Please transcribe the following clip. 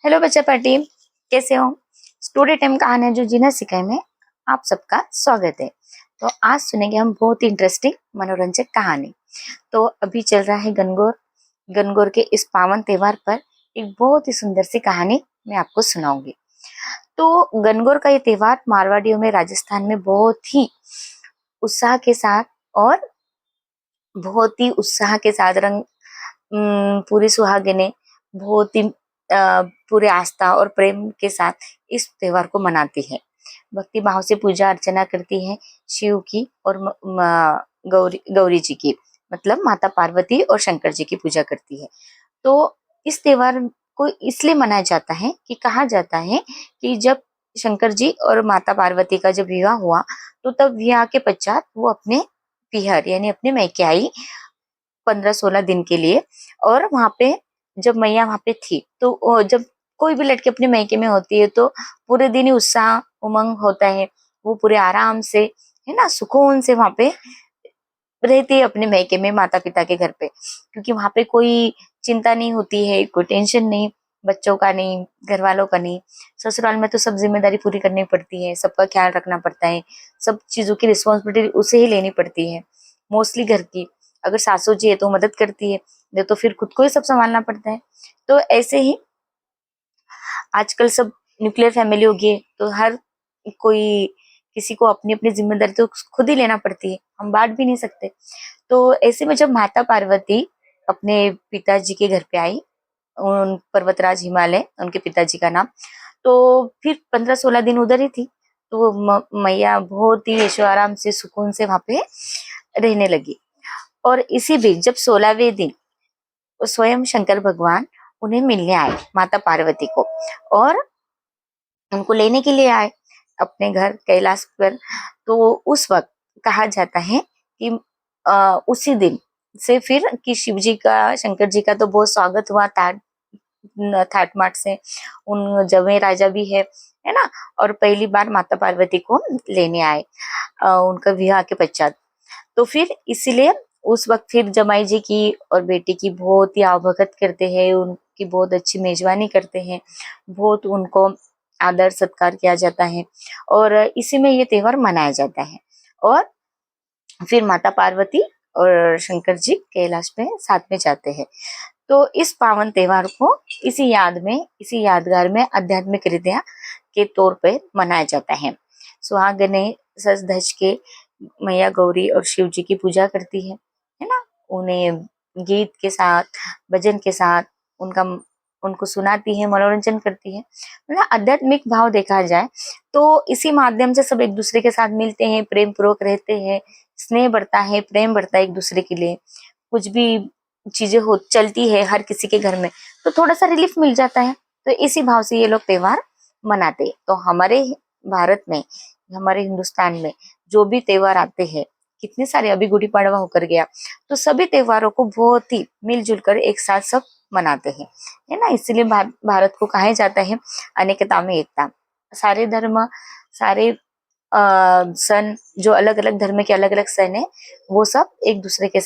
Hello बच्चा party, कैसे हो? स्टोरी टाइम कहानी जो जीना सिखाए में आप सबका स्वागत है। तो आज सुनेंगे हम बहुत ही इंटरेस्टिंग मनोरंजक कहानी। तो अभी चल रहा है गणगौर। गणगौर के इस पावन त्योहार पर एक बहुत ही सुंदर सी कहानी मैं आपको सुनाऊंगी। तो गणगौर का ये त्योहार मारवाड़ियों में, राजस्थान में बहुत ही उत्साह के साथ और रंग पूरी सुहागिनें बहुत ही पूरे आस्था और प्रेम के साथ इस त्योहार को मनाती है। भक्ति भाव से पूजा अर्चना करती है शिव की और गौरी जी की, मतलब माता पार्वती और शंकर जी की पूजा करती है। तो इस त्योहार को इसलिए मनाया जाता है कि कहा जाता है कि जब शंकर जी और माता पार्वती का जब विवाह हुआ तो तब विवाह के पश्चात वो अपने पिहर यानी अपने मैके आई 15-16 दिन के लिए। और वहां पे जब मैया वहां पे थी तो जब कोई भी लड़की अपने मैके में होती है तो पूरे दिन ही उत्साह उमंग होता है। वो पूरे आराम से, है ना, सुकून से वहां पे रहती है अपने मैके में, माता पिता के घर पे, क्योंकि वहां पे कोई चिंता नहीं होती है, कोई टेंशन नहीं, बच्चों का नहीं, घर वालों का नहीं। ससुराल में तो सब जिम्मेदारी पूरी करनी पड़ती है, सबका ख्याल रखना पड़ता है, सब चीजों की रिस्पॉन्सिबिलिटी उसे ही लेनी पड़ती है। मोस्टली घर की, अगर सासू जी है तो मदद करती है, नहीं तो फिर खुद को ही सब संभालना पड़ता है। तो ऐसे ही आजकल सब न्यूक्लियर फैमिली हो गई है, तो हर कोई, किसी को अपनी अपनी जिम्मेदारी तो खुद ही लेना पड़ती है, हम बांट भी नहीं सकते। तो ऐसे में जब माता पार्वती अपने पिताजी के घर पे आई, उन पर्वतराज हिमालय उनके पिताजी का नाम, तो फिर 15-16 दिन उधर ही थी। तो मैया बहुत ही ऐशो आराम से सुकून से वहां पे रहने लगी। और इसी बीच जब 16वें दिन स्वयं शंकर भगवान उन्हें मिलने आए, माता पार्वती को, और उनको लेने के लिए आए अपने घर कैलाश पर। तो उस वक्त कहा जाता है कि उसी दिन से फिर कि शिव जी का, शंकर जी का तो बहुत स्वागत हुआ ठाट माट से। उन जवे राजा भी है ना, और पहली बार माता पार्वती को लेने आए उनका विवाह के पश्चात। तो फिर इसीलिए उस वक्त फिर जमाई जी की और बेटी की बहुत ही आवभगत करते हैं, उनकी बहुत अच्छी मेजबानी करते हैं, बहुत उनको आदर सत्कार किया जाता है, और इसी में ये त्योहार मनाया जाता है। और फिर माता पार्वती और शंकर जी कैलाश पे साथ में जाते हैं। तो इस पावन त्योहार को इसी यादगार में आध्यात्मिक रितिया के तौर पे मनाया जाता है। सुहागने सज धज के मैया गौरी और शिव जी की पूजा करती है ना, उन्हें गीत के साथ, भजन के साथ उनका उनको सुनाती है, मनोरंजन करती है। मतलब आध्यात्मिक भाव देखा जाए तो इसी माध्यम से सब एक दूसरे के साथ मिलते हैं, प्रेम पूर्वक रहते हैं, स्नेह बढ़ता है, प्रेम बढ़ता है एक दूसरे के लिए। कुछ भी चीजें हो चलती है हर किसी के घर में तो थोड़ा सा रिलीफ मिल जाता है। तो इसी भाव से ये लोग त्योहार मनाते हैं। तो हमारे भारत में, हमारे हिंदुस्तान में जो भी त्योहार आते हैं, कितने सारे, अभी गुड़ी पड़वा होकर गया, तो सभी त्योहारों को बहुत ही मिलजुल कर एक साथ सब मनाते हैं, है ना। इसलिए भारत को कहा जाता है अनेकता में एकता। सारे धर्म, सारे सन, जो अलग अलग धर्म के अलग अलग सन है, वो सब एक दूसरे के